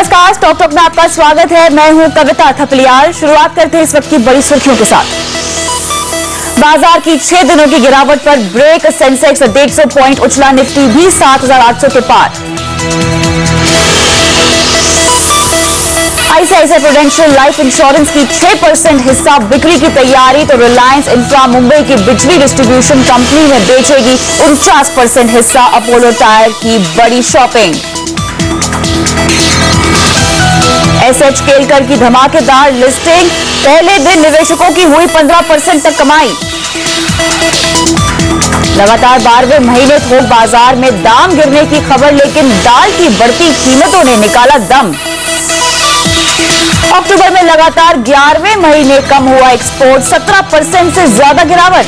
नमस्कार, stock talk में आपका स्वागत है। मैं हूं कविता थपलियाल। शुरुआत करते हैं इस वक्त की बड़ी सुर्खियों के साथ। बाजार की 6 दिनों की गिरावट पर ब्रेक, सेंसेक्स 150 पॉइंट उछला, निफ्टी भी 7,800 के पार। आईसीआईसीआई प्रूडेंशियल लाइफ इंश्योरेंस की 6% हिस्सा बिक्री की तैयारी, तो रिलायंस इंफ्रा मुंबई की बिजली डिस्ट्रीब्यूशन कंपनी में बेचेगी 49% हिस्सा। अपोलो टायर की बड़ी शॉपिंग। एसएच केलकर की धमाकेदार लिस्टिंग, पहले दिन निवेशकों की हुई 15% तक कमाई। लगातार 12वें महीने थोक बाजार में दाम गिरने की खबर, लेकिन दाल की बढ़ती कीमतों ने निकाला दम। अक्टूबर में लगातार 11वें महीने कम हुआ एक्सपोर्ट, 17% से ज्यादा गिरावट।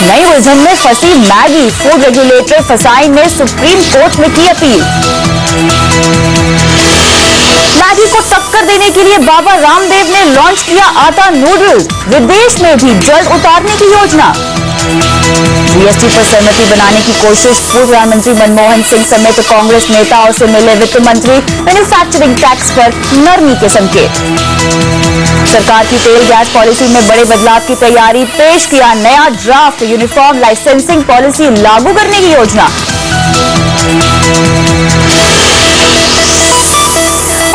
नई उलझन में फंसी मैगी, फूड रेगुलेटर फसाई ने सुप्रीम कोर्ट में की अपील। मैगी को टक्कर देने के लिए बाबा रामदेव ने लॉन्च किया आटा नूडल्स, विदेश में भी जल्द उतारने की योजना। जीएसटी पर सहमति बनाने की कोशिश, पूर्व प्रधानमंत्री मनमोहन सिंह समेत कांग्रेस नेताओं से मिले वित्त मंत्री, मैन्युफैक्चरिंग टैक्स पर नरमी के संकेत। सरकार की तेल गैस पॉलिसी में बड़े बदलाव की तैयारी, पेश किया नया ड्राफ्ट, यूनिफॉर्म लाइसेंसिंग पॉलिसी लागू करने की योजना।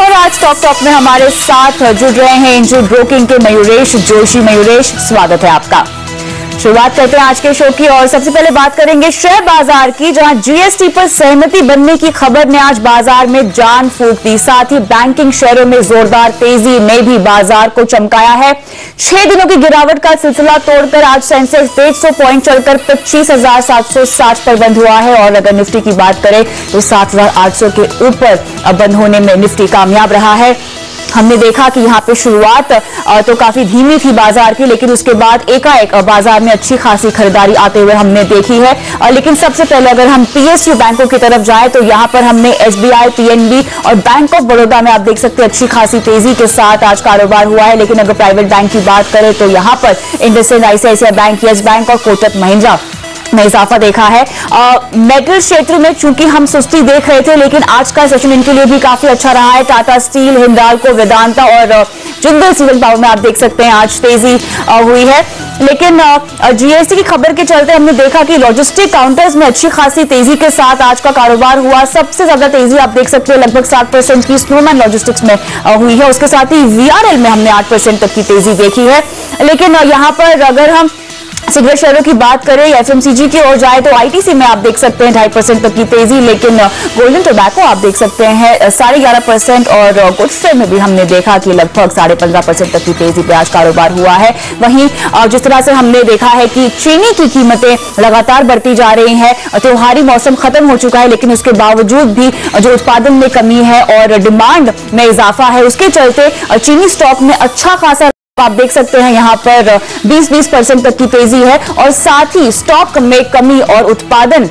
और आज टॉक टॉक में हमारे साथ जुड़ रहे हैं एंजल ब्रोकिंग के मयूरेश जोशी। मयूरेश, स्वागत है आपका। शुरुआत करते हैं आज के शो की और सबसे पहले बात करेंगे शेयर बाजार की, जहां जीएसटी पर सहमति बनने की खबर ने आज बाजार में जान फूंक दी। साथ ही बैंकिंग शेयरों में जोरदार तेजी ने भी बाजार को चमकाया है। 6 दिनों की गिरावट का सिलसिला तोड़कर आज सेंसेक्स 150 पॉइंट चढ़कर 25,760 पर बंद हुआ है। और अगर निफ्टी की बात करें तो 7,800 के ऊपर बंद होने में निफ्टी कामयाब रहा है। हमने देखा कि यहाँ पे शुरुआत तो काफी धीमी थी बाजार की, लेकिन उसके बाद एकाएक बाजार में अच्छी खासी खरीदारी आते हुए हमने देखी है। लेकिन सबसे पहले अगर हम पीएसयू बैंकों की तरफ जाएं तो यहाँ पर हमने एसबीआई, पीएनबी और बैंक ऑफ बड़ौदा में आप देख सकते हैं अच्छी खासी तेजी के साथ आज कारोबार हुआ है। लेकिन अगर प्राइवेट बैंक की बात करें तो यहाँ पर IndusInd, ICICI bank, yes bank और कोटक महिंद्रा में इजाफा देखा है। मेटल क्षेत्र में चूंकि हम सुस्ती देख रहे थे, लेकिन आज का सेशन इनके लिए भी काफी अच्छा रहा है। टाटा स्टील, हिंडाल्को, वेदांता और जिंदल स्टील पावर में आप देख सकते हैं आज तेजी हुई है। लेकिन जीएसटी की खबर के चलते हमने देखा कि लॉजिस्टिक काउंटर्स में अच्छी खासी तेजी के साथ आज का कारोबार हुआ। सबसे ज्यादा तेजी आप देख सकते हैं लगभग 7% की स्नोमैन लॉजिस्टिक्स में हुई है। उसके साथ ही वीआरएल में हमने 8% तक की तेजी देखी है। लेकिन यहाँ पर अगर हम सिगरेट शेयरों की बात करें या एफएमसीजी की ओर जाए तो आईटीसी में आप देख सकते हैं 2.5% तक की तेजी। लेकिन गोल्डन टोबैको आप देख सकते हैं 11.5% और गुडफ्रे में भी हमने देखा कि लगभग 15.5% तक की तेजी पे आज कारोबार हुआ है। वहीं जिस तरह से हमने देखा है कि चीनी की कीमतें लगातार बढ़ती जा रही हैं। त्योहारी मौसम खत्म हो चुका है, लेकिन उसके बावजूद भी जो उत्पादन में कमी है और डिमांड में इजाफा है, उसके चलते चीनी स्टॉक में अच्छा खासा आप देख सकते हैं यहाँ पर 20% तक की तेजी है। और साथ ही स्टॉक में कमी और उत्पादन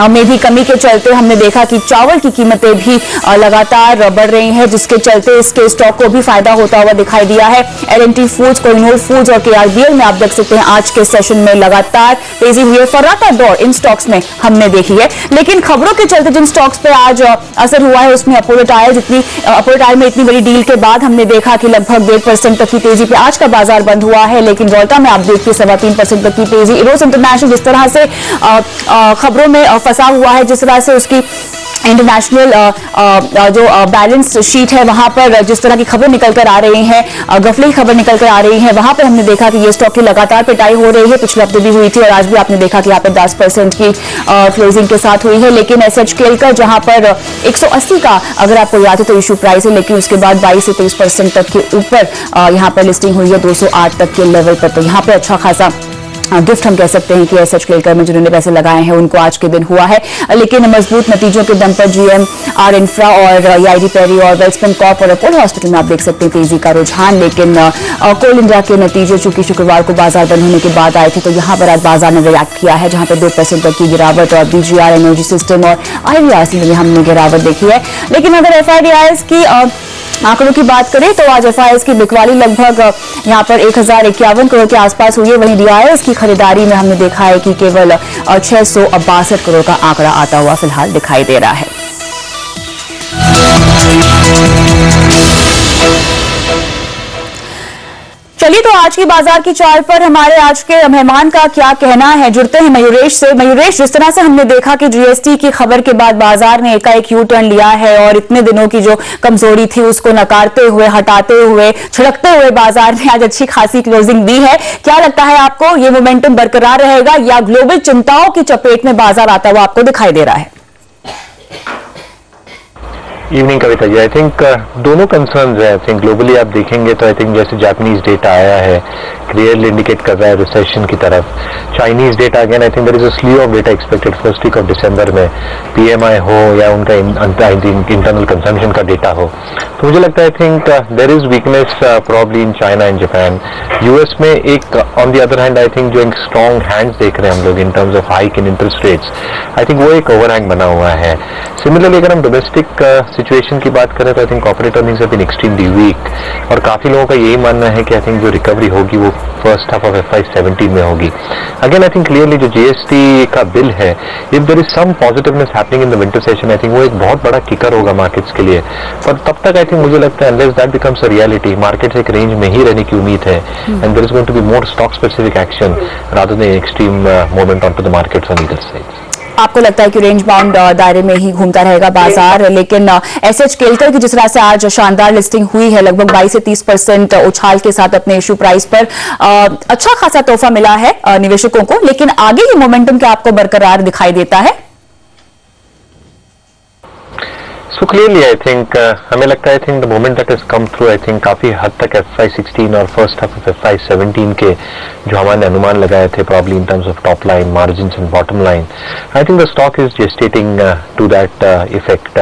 में भी कमी के चलते हमने देखा कि चावल की कीमतें भी लगातार बढ़ रही हैं, जिसके चलते इसके स्टॉक को भी फायदा होता हुआ दिखाई दिया है। एल&टी फूड्स, कोहिनूर फूड्स और केआरबीएल में आप देख सकते हैं आज के सेशन में लगातार तेजी हुई है। फर्राटा दौड़ इन स्टॉक्स में हमने देखी है। लेकिन खबरों के चलते जिन स्टॉक्स पे आज असर हुआ है उसमें अपोलो टायर में इतनी बड़ी डील के बाद हमने देखा कि लगभग 1.5% तक की तेजी पे आज का बाजार बंद हुआ है। लेकिन वोल्टा में आप देखिए 3.25% तक की तेजी। इरोस इंटरनेशनल जिस तरह से खबरों में फंसा हुआ है, जिस तरह से उसकी इंटरनेशनल जो बैलेंस शीट है वहां पर जिस तरह की खबर निकल कर आ रही है, गफले की खबर निकल कर आ रही है, वहां पर हमने देखा कि ये स्टॉक की लगातार पिटाई हो रही है। पिछले हफ्ते भी हुई थी और आज भी आपने देखा कि यहाँ पर 10% की क्लोजिंग के साथ हुई है। लेकिन एसएच केलकर जहां पर 180 का अगर आपको याद है तो इशू प्राइस है, लेकिन उसके बाद 22 से 23% तक के ऊपर यहाँ पर लिस्टिंग हुई है 208 तक के लेवल पर। तो यहाँ पर अच्छा खासा गिफ्ट हम कह सकते हैं कि एसएच केलकर में जिन्होंने पैसे लगाए हैं उनको आज के दिन हुआ है। लेकिन मजबूत नतीजों के दम पर जीएमआर इंफ्रा और एआईडी पेरी और वेल्सपन कॉर्प और अपोलो हॉस्पिटल में आप देख सकते हैं तेजी का रुझान। लेकिन कोल इंडिया के नतीजे चूंकि शुक्रवार को बाजार बंद होने के बाद आए थे, तो यहाँ पर आज बाजार ने रिएक्ट किया है, जहां पर 2% तक की गिरावट और बीजीआर एनर्जी सिस्टम और आईवीआरसी में हमने गिरावट देखी है। लेकिन अगर एफआईडीआईएस की आंकड़ों की बात करें तो आज एफआईआईएस की बिकवाली लगभग यहाँ पर 1051 करोड़ के आसपास हुई है। वहीं डीआईएस की खरीदारी में हमने देखा है कि केवल 662 करोड़ का आंकड़ा आता हुआ फिलहाल दिखाई दे रहा है। चलिए तो आज की बाजार की चाल पर हमारे आज के मेहमान का क्या कहना है, जुड़ते हैं मयूरेश से। मयूरेश, जिस तरह से हमने देखा कि जीएसटी की खबर के बाद बाजार ने एकाएक यू टर्न लिया है और इतने दिनों की जो कमजोरी थी उसको नकारते हुए, हटाते हुए, छिड़कते हुए बाजार ने आज अच्छी खासी क्लोजिंग दी है। क्या लगता है आपको, ये मोमेंटम बरकरार रहेगा या ग्लोबल चिंताओं की चपेट में बाजार आता हुआ आपको दिखाई दे रहा है? Evening Kavita ji, I think दोनों कंसर्न्स है। आई थिंक ग्लोबली आप देखेंगे तो आई थिंक जैसे जापानीज डेटा आया है क्लियरली इंडिकेट कर रहा है रिसेशन की तरफ। Chinese data again I think there is a slew of data expected first week of December में, पीएमआई हो या उनका इंटरनल कंजम्पशन का डेटा हो। तो मुझे लगता है I think there is weakness probably in China and Japan. US में एक on the other hand I think जो एक स्ट्रॉन्ग हैंड्स देख रहे हैं हम लोग in terms of hike in interest rates, I think वो एक ओवरहैंग बना हुआ है। सिमिलरली अगर हम डोमेस्टिक सिचुएशन की बात करें तो I think corporate earnings have been extremely weak और काफी लोगों का यही मानना है कि आई थिंक जो रिकवरी होगी वो फर्स्ट हाफ ऑफ FY17 में होगी। अगेन आई थिंक क्लियरली जो जीएसटी का बिल है, if there is some positiveness happening in the winter session, I think वो एक बहुत बड़ा किकर होगा मार्केट्स के लिए। पर तब तक आई थिंक मुझे लगता है unless that becomes a reality, markets एक रेंज में ही रहने की उम्मीद है and there is going to be more stock specific action rather than extreme movement on to the markets on either side. आपको लगता है कि रेंज बाउंड दायरे में ही घूमता रहेगा बाजार, लेकिन एसएच केल्कर की जिस तरह से आज शानदार लिस्टिंग हुई है, लगभग 22 से 30% उछाल के साथ अपने इश्यू प्राइस पर अच्छा खासा तोहफा मिला है निवेशकों को, लेकिन आगे ये मोमेंटम क्या आपको बरकरार दिखाई देता है? So clearly I think हमें लगता है I think the moment that has come through I think काफी हद तक FY16 और फर्स्ट हाफ ऑफ FY17 के जो हमारे अनुमान लगाए थे probably in terms of top line margins and bottom line, I think the stock is gestating to that effect.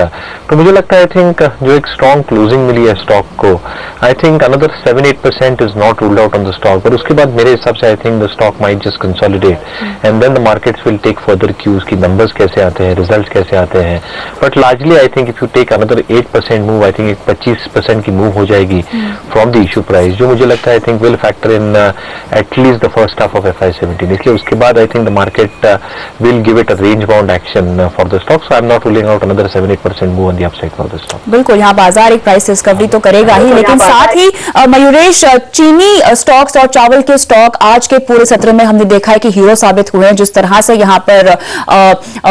तो मुझे लगता है आई थिंक जो एक स्ट्रॉन्ग क्लोजिंग मिली है स्टॉक को, I think another 7-8% is not ruled out on the stock, पर उसके बाद मेरे हिसाब से I think the stock might just consolidate and then the markets will take further cues की नंबर्स कैसे आते हैं, रिजल्ट्स कैसे आते हैं। But largely I think if you take another 8% move, I think एक 25% की मूव हो जाएगी फ्रॉम द इशू प्राइस, जो मुझे लगता है I think will factor in at least the first half of FY17। इसलिए उसके बाद आई think the market will give it a range bound action for the stock, so I am not ruling out another 7-8% move on the upside for the stock. बिल्कुल, यहाँ बाजार एक price discovery तो करेगा ही, लेकिन साथ ही मयूरेश, चीनी स्टॉक्स और चावल के स्टॉक आज के पूरे सत्र में हमने देखा है कि हीरो साबित हुए हैं। जिस तरह से यहाँ पर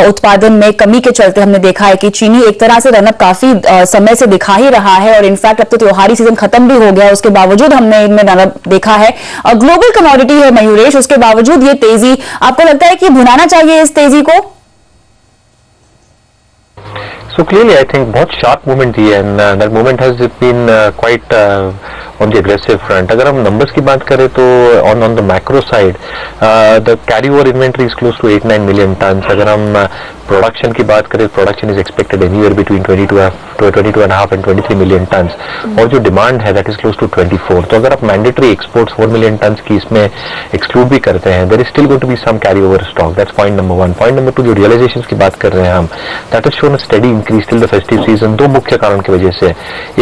उत्पादन में कमी के चलते हमने देखा है कि चीनी एक तरह से रनअप काफी समय से दिखा ही रहा है और इनफैक्ट अब तो त्योहारी सीजन खत्म भी हो गया, उसके बावजूद हमने इनमें रनअप देखा है। ग्लोबल कमोडिटी है मयूरेश, उसके बावजूद ये तेजी, आपको लगता है कि भुनाना चाहिए इस तेजी को? So clearly I think बहुत sharp movement दी है and that movement has been quite on the aggressive front. अगर हम numbers की बात करें तो on the macro side the carryover inventory is close to 8-9 million tons. अगर हम प्रोडक्शन की बात करें, production is expected anywhere between 22.5 and 23 million turns और जो डिमांड है दैट इज क्लोज टू 24। तो अगर आप मैंडेटरी एक्सपोर्ट्स 4 मिलियन टन्स की इसमें एक्सक्लूड भी करते हैं, there is still going to be some carry over stock. That's point number 1। Point number 2, जो रियलाइजेशंस की बात कर रहे हैं हम, that is shown a steady increase till the festive season. दो मुख्य कारण की वजह से,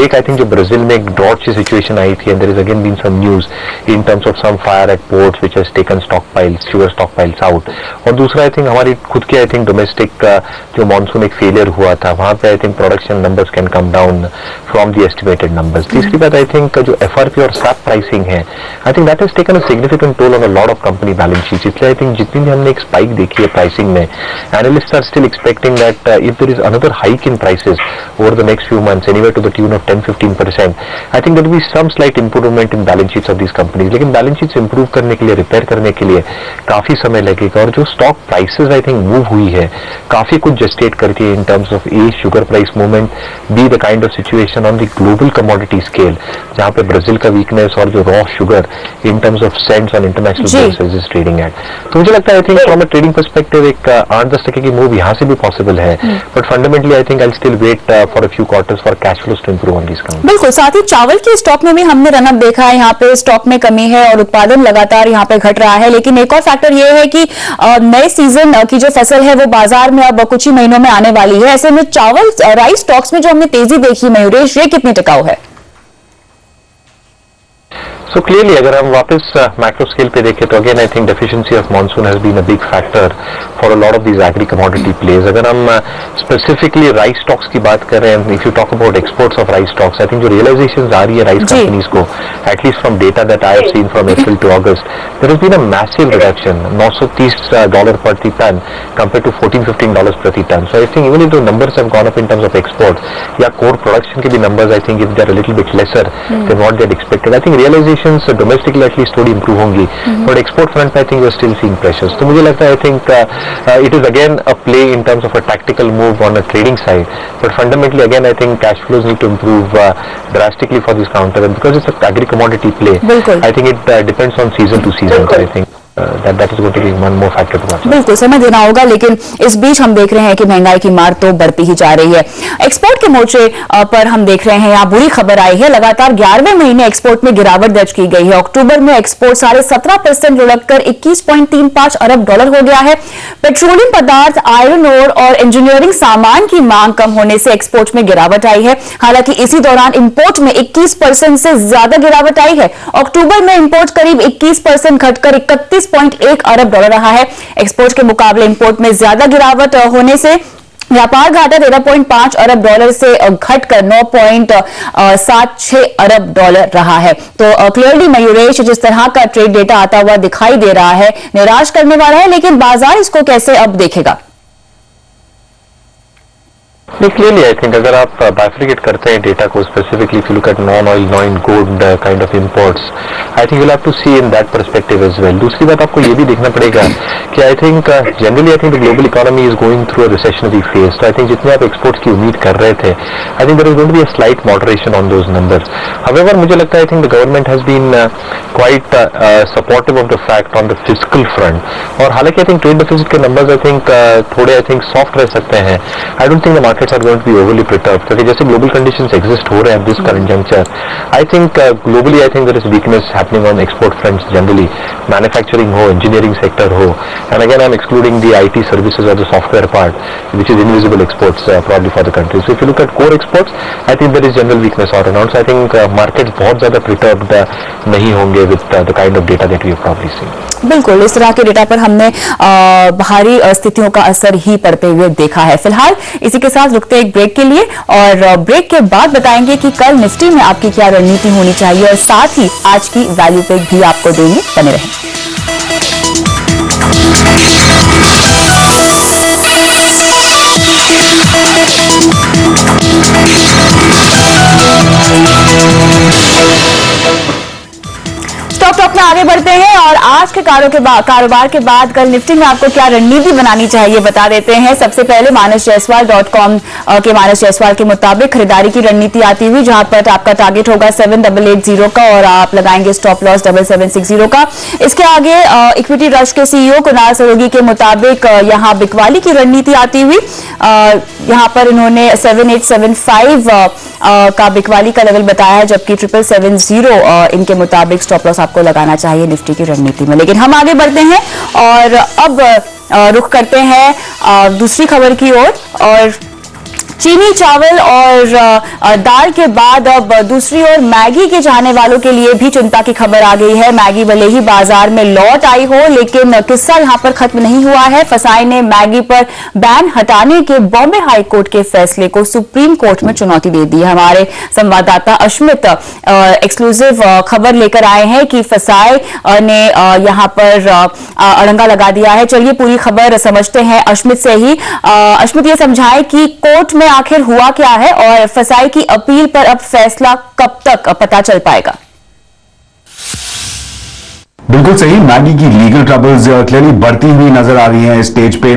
एक आई थिंक जो ब्राजील में एक ड्रॉट की सिचुएशन आई थी and there is again been some news in terms of some fire at ports which has taken stockpiles, sugar stockpiles out. और दूसरा आई थिंक हमारी खुद की आई थिंक डोमेस्टिक जो मॉनसून एक फेलियर हुआ था, वहां पे I think production numbers can come down from the estimated numbers. तीसरी बात आई थिंक जो एफआरपी और स्क्रैप प्राइसिंग है, I think that has taken a significant toll on a lot of company balance sheets. इसलिए I think जितनी भी हमने एक स्पाइक देखी है प्राइसिंग में, analysts are still expecting that if there is another hike in prices over the next few months anywhere to the tune of 10-15%, I think there will be some slight improvement in balance sheets of these companies. लेकिन balance sheets improve करने के लिए, repair करने के लिए काफी समय लगेगा। और जो stock prices I think move हुई है, काफी कुछ जस्टिएट करती है in terms of A, sugar price movement, B, the kind of situation on the global commodity scale, जहाँ पे ब्राजील का वीकनेस और जो raw sugar in terms of cents on international basis is trading at। तो मुझे लगता है I think from a trading perspective एक 8-10% की मूव यहाँ से भी पॉसिबल है, but fundamentally I think I still wait for a few quarters for cash flows to improve on this company. बिल्कुल, साथ ही चावल के स्टॉक में भी हमने रनअप देखा है, यहाँ पे स्टॉक में कमी है और उत्पादन लगातार यहाँ पे घट रहा है। लेकिन एक और फैक्टर ये है कि नए सीजन की जो फसल है वो बाजार में अब कुछ ही महीनों में आने वाली है। ऐसे में चावल राइस स्टॉक्स में जो हमने तेजी देखी मयूरेश, ये कितनी टिकाऊ है? So clearly, अगर हम वापस मैक्रो स्केल पे देखें तो again I think deficiency of monsoon has been a big factor for a lot of these agri commodity plays. अगर हम स्पेसिफिकली राइस स्टॉक्स की बात करें, if you talk about exports of rice stocks, I think जो realization आ रही है rice companies को, at least from data that I have seen from April to August, there has been a massive reduction, $930 प्रति ton compare to $14-15 प्रति ton. So I think even if the numbers have gone up in terms of export या core production के भी numbers, I think if they are a little bit lesser than what they had expected. I think realization domestically at least थोड़ी improve होंगी, but export front पे I think we are still seeing pressures. तो मुझे लगता है I think it is again a play in terms of a tactical move on a trading side, but fundamentally again I think cash flows need to improve drastically for this counter, and because it's an agri commodity play, I think it depends on season to season. I think that is going to be one more factor to watch. बिल्कुल समय देना होगा, लेकिन इस बीच हम देख रहे हैं कि महंगाई की मार तो बढ़ती ही जा रही है. एक्सपोर्ट के मोर्चे पर हम देख रहे हैं यहाँ बुरी खबर आई है. लगातार 11वें महीने एक्सपोर्ट में गिरावट दर्ज की गई है. अक्टूबर में एक्सपोर्ट 17.5% लुढ़ककर $21.35 अरब हो गया है. पेट्रोलियम पदार्थ, आयरन ओर और इंजीनियरिंग सामान की मांग कम होने से एक्सपोर्ट में गिरावट आई है. हालांकि इसी दौरान इंपोर्ट में 21% से ज्यादा गिरावट आई है. अक्टूबर में इंपोर्ट करीब 21% घटकर $31.1 अरब रहा है. एक्सपोर्ट के मुकाबले इंपोर्ट में ज्यादा गिरावट होने से व्यापार घाटा $13.5 अरब से घटकर $9.76 अरब रहा है. तो क्लियरली मयूरेश, जिस तरह का ट्रेड डेटा आता हुआ दिखाई दे रहा है निराश करने वाला है, लेकिन बाजार इसको कैसे अब देखेगा? क्लियरली आई थिंक अगर आप बाइफिकेट करते हैं डेटा को, specifically if you look at non oil non gold kind of imports, I think you have to see in that perspective as well. दूसरी बात आपको ये भी देखना पड़ेगा कि I think generally I think the global economy is going through a recessionary phase. तो I think जितने आप एक्सपोर्ट्स की उम्मीद कर रहे थे, I think there is going to be a slight moderation on those numbers. However मुझे लगता है I think the government has been quite supportive of the fact on the physical front. और हालांकि आई थिंक ट्रेड डेफिसिट के numbers I think थोड़े I think soft रह सकते हैं. I don't think the markets are going to be overly perturbed, क्योंकि जैसे global conditions exist हो रहे हैं this current juncture, I think globally I think there is weakness happening on export fronts generally, manufacturing हो, engineering sector हो, and again I am excluding the IT services और the software part which is invisible exports probably for the country. So if you look at core exports, I think there is general weakness all around. I think markets बहुत ज्यादा perturbed नहीं होंगे with the kind of data that we have probably seen. बिल्कुल, इस तरह के data पर हमने बाहरी स्थितियों का असर ही पड़ते हुए देखा है. फिलहाल इसी के साथ रुकते एक ब्रेक के लिए, और ब्रेक के बाद बताएंगे कि कल निफ्टी में आपकी क्या रणनीति होनी चाहिए, और साथ ही आज की वैल्यू पिक भी आपको देंगे. बने रहें. स्टॉक टॉक में आगे बढ़ते हैं और आज के कारोबार के बाद कल निफ्टी में आपको क्या रणनीति बनानी चाहिए बता देते हैं. सबसे पहले manasjaiswal.com के मानस जायसवाल के मुताबिक खरीदारी की रणनीति आती हुई, जहां पर आपका टारगेट होगा 7880 का और आप लगाएंगे स्टॉप लॉस 7760 का. इसके आगे इक्विटी रश के सीईओ कुणाल सरोगी के मुताबिक यहां बिकवाली की रणनीति आती हुई, यहां पर इन्होंने 7875 का बिकवाली का लेवल बताया है, जबकि 7770 इनके मुताबिक स्टॉप लॉस आपको लगाना चाहिए निफ्टी की रणनीति में. लेकिन हम आगे बढ़ते हैं और अब रुख करते हैं दूसरी खबर की ओर. और चीनी, चावल और दाल के बाद अब दूसरी ओर मैगी के चाहने वालों के लिए भी चिंता की खबर आ गई है. मैगी भले ही बाजार में लौट आई हो, लेकिन किस्सा यहां पर खत्म नहीं हुआ है. फसाई ने मैगी पर बैन हटाने के बॉम्बे हाई कोर्ट के फैसले को सुप्रीम कोर्ट में चुनौती दे दी है. हमारे संवाददाता अश्मित एक्सक्लूसिव खबर लेकर आए हैं कि फसाई ने यहां पर अड़ंगा लगा दिया है. चलिए पूरी खबर समझते हैं अश्मित से ही. अश्मित, ये समझाएं कि कोर्ट में आखिर हुआ क्या है और फसाई की अपील पर अब फैसला कब तक पता चल पाएगा? बिल्कुल सही, मैगी की लीगल ट्रबल्स क्लियरली बढ़ती हुई नजर आ रही हैं इस स्टेज पे.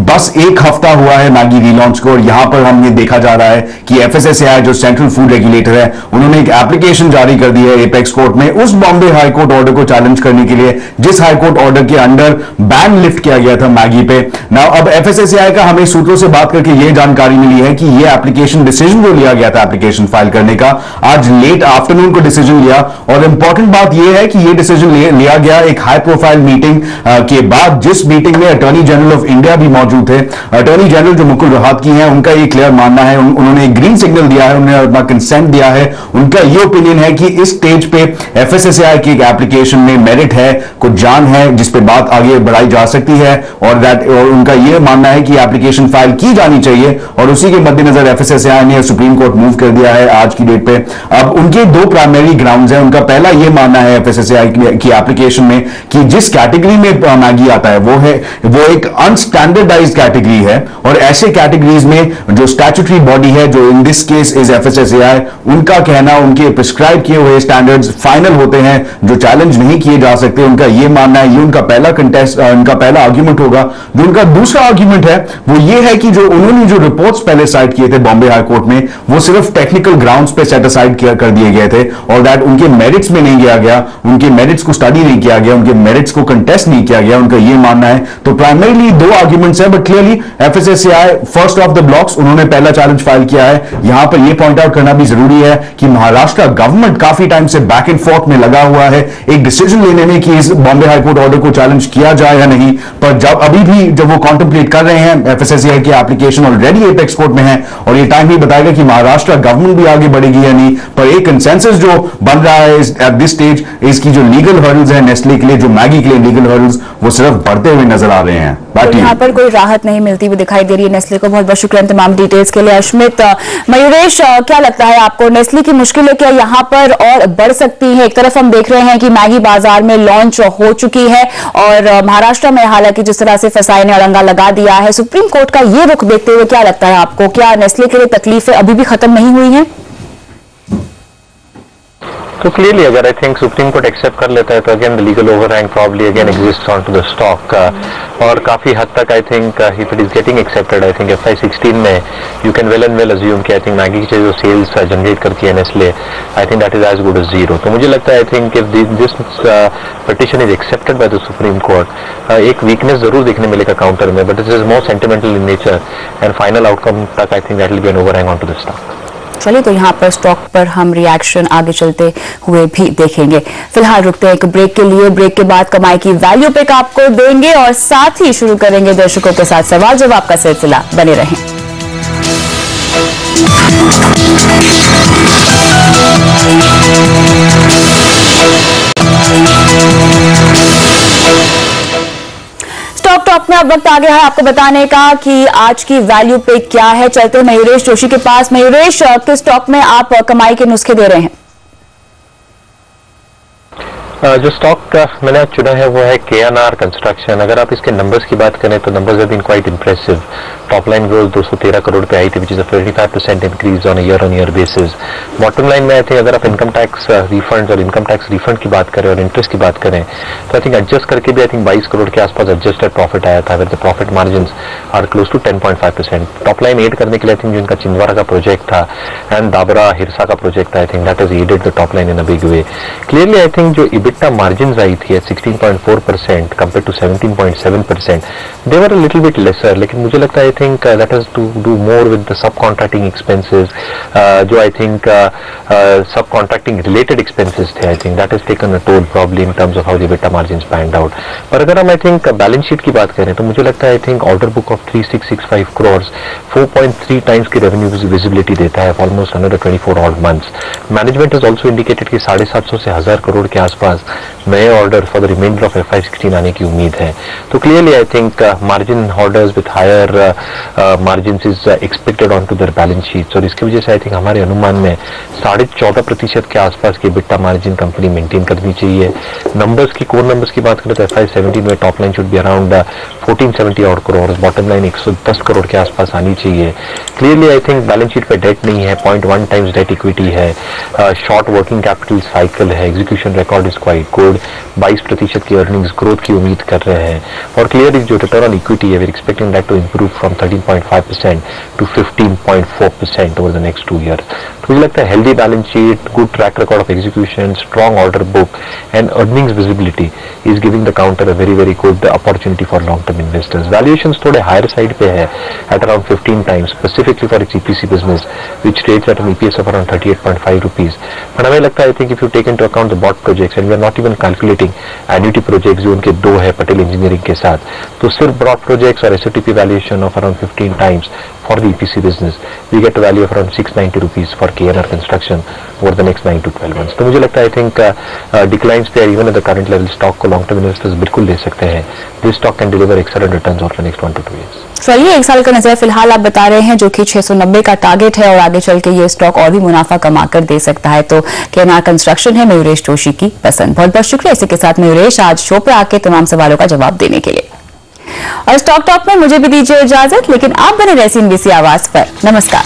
बस एक हफ्ता हुआ है मैगी रीलॉन्च को और यहां पर हमने देखा जा रहा है कि एफएसएसएआई जो सेंट्रल फूड रेगुलेटर है, उन्होंने एक एप्लीकेशन जारी कर दी है एपेक्स कोर्ट में उस बॉम्बे हाई कोर्ट ऑर्डर को चैलेंज करने के लिए जिस हाई कोर्ट ऑर्डर के अंडर बैन लिफ्ट किया गया था मैगी पे. नाउ अब एफएसएसएआई का हमें सूत्रों से बात करके यह जानकारी मिली है कि यह एप्लीकेशन डिसीजन जो लिया गया था एप्लीकेशन फाइल करने का, आज लेट आफ्टरनून को डिसीजन लिया. और इंपॉर्टेंट बात यह है कि यह डिसीजन लिया गया एक हाई प्रोफाइल मीटिंग के बाद, जिस मीटिंग में अटॉर्नी जनरल ऑफ इंडिया भी मौजूद थे। अटॉर्नी जनरल जो मुकुल रोहतगी हैं, उनका ये क्लियर मानना है, उन्होंने एक ग्रीन सिग्नल दिया है, उन्होंने अपना कंसेंट दिया है। उनका ये ओपिनियन है कि इस स्टेज पे एफएसएसएआई की एक एप्लीकेशन में मेरिट है, कुछ जान है जिस पे बात आगे बढ़ाई जा सकती है, और उनका ये मानना है कि एप्लीकेशन फाइल की जानी चाहिए, और उसी के मद्देनजर एफएसएसएआई ने सुप्रीम कोर्ट मूव कर दिया है आज की डेट पे। अब उनके दो प्राइमरी ग्राउंड्स हैं। उनका पहला ये मानना है एफएसएसएआई की एप्लीकेशन में कि जिस कैटेगरी में मैगी आता है वो एक अनस्टैंडर्डाइज्ड कैटेगरी है, और ऐसे कैटेगरीज में जो स्टैट्यूटरी बॉडी है, जो in this case is FSSAI, उनका कहना, उनके प्रिस्क्राइब किए हुए स्टैंडर्ड्स फाइनल होते हैं जो चैलेंज नहीं किए जा सकते। उनका ये मानना है, ये उनका पहला कंटेस्ट, उनका पहला आर्ग्यूमेंट होगा। जो उनका दूसरा आर्ग्यूमेंट है वो ये है कि जो उन्होंने जो रिपोर्ट्स पहले साइड किए थे बॉम्बे हाई कोर्ट में, वो सिर्फ टेक्निकल ग्राउंड्स पे सेट असाइड कर दिए गए थे, और दैट उनके मेरिट्स में नहीं किया गया, उनके मेरिट्स को स्टडी नहीं किया गया, उनके मेरिट्स को कंटेस्ट नहीं किया गया। उनका ये मानना है। तो प्राइमरीली दो आर्ग्यूमेंट्स है, but clearly FSSAI first of the blocks, उन्होंने पहला चैलेंज फाइल किया है। यहां पर यह पॉइंट आउट करना भी जरूरी है कि महाराष्ट्र गवर्नमेंट काफी टाइम से बैक एंड फोर्थ में लगा हुआ है एक डिसीजन लेने में कि इस बॉम्बे हाईकोर्ट ऑर्डर को चैलेंज किया जाए या नहीं। पर जब वो कॉन्टेम्पलेट कर रहे हैं, एफएसएसएआई की एप्लीकेशन ऑलरेडी एपेक्स कोर्ट में है, और ये टाइम ही बताएगा कि महाराष्ट्र गवर्नमेंट भी आगे बढ़ेगी या नहीं। पर एक कंसेंसस जो बन रहा है एट दिस स्टेज, इसकी जो लीगल हर्डल्स है नेस्ले के लिए, जो मैगी के लिए लीगल हर्डल्स, वो सिर्फ बढ़ते हुए नजर आ रहे हैं। तो यहाँ पर कोई राहत नहीं मिलती हुई दिखाई दे रही है नेस्ले को। बहुत बहुत शुक्रिया तमाम डिटेल्स के लिए अश्मित। मयूरेश, क्या लगता है आपको, नेस्ले की मुश्किलें क्या यहाँ पर और बढ़ सकती हैं? एक तरफ हम देख रहे हैं कि मैगी बाजार में लॉन्च हो चुकी है, और महाराष्ट्र में हालांकि जिस तरह से फसाई ने अड़ंगा लगा दिया है, सुप्रीम कोर्ट का ये रुख देखते हुए क्या लगता है आपको, क्या नेस्ले के लिए तकलीफें अभी भी खत्म नहीं हुई हैं? तो क्लियरली अगर I think Supreme Court accept कर लेता है तो again the legal overhang probably again exist on to the stock, और काफी हद तक I think if it is getting accepted, I think FY16 में you can well and well assume कि आई थिंक मैगी की जो सेल्स जनरेट करती है Nestle, I think that is as good as zero. तो मुझे लगता है I think if this petition is accepted by the Supreme Court, एक वीकनेस जरूर देखने मिलेगा काउंटर में, but this is more sentimental in nature, and final outcome तक I think that will be an overhang on to the stock. चलिए, तो यहाँ पर स्टॉक पर हम रिएक्शन आगे चलते हुए भी देखेंगे। फिलहाल रुकते हैं एक ब्रेक के लिए। ब्रेक के बाद कमाई की वैल्यू पिक आपको देंगे, और साथ ही शुरू करेंगे दर्शकों के साथ सवाल जवाब का सिलसिला। बने रहें। स्टॉक टॉक में अब वक्त आ गया है आपको बताने का कि आज की वैल्यू पे क्या है। चलते हैं मयूरेश जोशी के पास। मयूरेश, किस स्टॉक में आप कमाई के नुस्खे दे रहे हैं? जो स्टॉक मैंने आज चुना है वो है KNR कंस्ट्रक्शन। अगर आप इसके नंबर्स की बात करें तो numbers have been quite impressive. Top line growth 213 crore पे आई थी, which is a 25% increase on year basis. Bottom line में आई थिंक अगर आप इनकम टैक्स रिफंड और इनकम टैक्स रिफंड की बात करें और इंटरेस्ट की बात करें तो आई थिंक एडजस्ट करके भी आई थिंक 22 करोड़ के आसपास एडजस्टेड प्रॉफिट आया था, with the profit margin are close to 10.5%। Top line add करने के लिए आई थिंक जो इनका चिंदवाड़ा का प्रोजेक्ट था एंड दाबरा हिरसा का प्रोजेक्ट था, I think that is added the top line in a big way. Clearly I think जो EBITDA मार्जिन आई थी 16.4% compare to 17.7%, they were a little bit lesser, लेकिन मुझे लगता है I think that has to do more with the sub contracting expenses, जो I think sub contracting related expenses थे, I think that has taken a toll probably in terms of how the EBITDA margins panned out. पर अगर हम I think balance sheet की बात करें तो मुझे लगता है I think order book of 3665 crore 4.3 times की रेवेन्यू विजिबिलिटी देता है, almost another 24 odd months. Management has also indicated कि 750 से 1000 करोड़ के आसपास नए order for the reminder of FY16 आने की उम्मीद है। तो clearly I think margin orders with higher margins is expected on to their balance sheets, और इसकी वजह से आई थिंक हमारे अनुमान में 14.5% के आसपास की EBITDA मार्जिन कंपनी मेंटेन करनी चाहिए। नंबर्स की कोर नंबर्स की बात करें तो FY17 में top line should be around 1470 odd crore, bottom line 110 crore के आसपास आनी चाहिए। Clearly I think balance sheet पे डेट नहीं है, 0.1 टाइम्स डेट इक्विटी है, शॉर्ट वर्किंग कैपिटल साइकिल है, execution record is quite good, 22% की अर्निंग्स ग्रोथ की उम्मीद कर रहे हैं, और क्लियरली जो रिटर्न ऑन इक्विटी है we are expecting that to improve from 13.5% to 15.4% over the next 2 year. तो मुझे लगता है healthy balance sheet, good track record of execution, strong order book and earnings visibility is giving the counter a very very good opportunity for long term investors. Valuations थोड़े higher side पे है at around 15 times, स्पेसिफिकली फॉर इट्स EPC बिजनेस विच trades at an EPS of around 38.5 rupees. But हमें लगता है I think if you take into account the BOT projects and we are not even calculating annuity projects जो उनके 2 है पटेल इंजीनियरिंग के साथ, तो सिर्फ ब्रॉड प्रोजेक्ट्स और SOTP valuation of around 15 times for the EPC business, we get a value of around 690 rupees for KNR construction over the next 9 to 12 months. तो मुझे लगता है I think declines there even at the current level stock को long term investors बिल्कुल ले सकते हैं. This stock can deliver excellent returns over the next 1 to 2 years. चलिए, 1 साल का नजर फिलहाल आप बता रहे हैं जो कि 690 का टारगेट है और आगे चल के ये स्टॉक और भी मुनाफा कमा कर दे सकता है. तो KNR कंस्ट्रक्शन है मयूरेश जोशी की पसंद. बहुत बहुत शुक्रिया. इसी के साथ मयूरेश आज शो पे आके तमाम सवालों का जवाब देने के लिए. और स्टॉक टॉक में मुझे भी दीजिए इजाजत, लेकिन आप बने रहे CNBC आवाज पर. नमस्कार.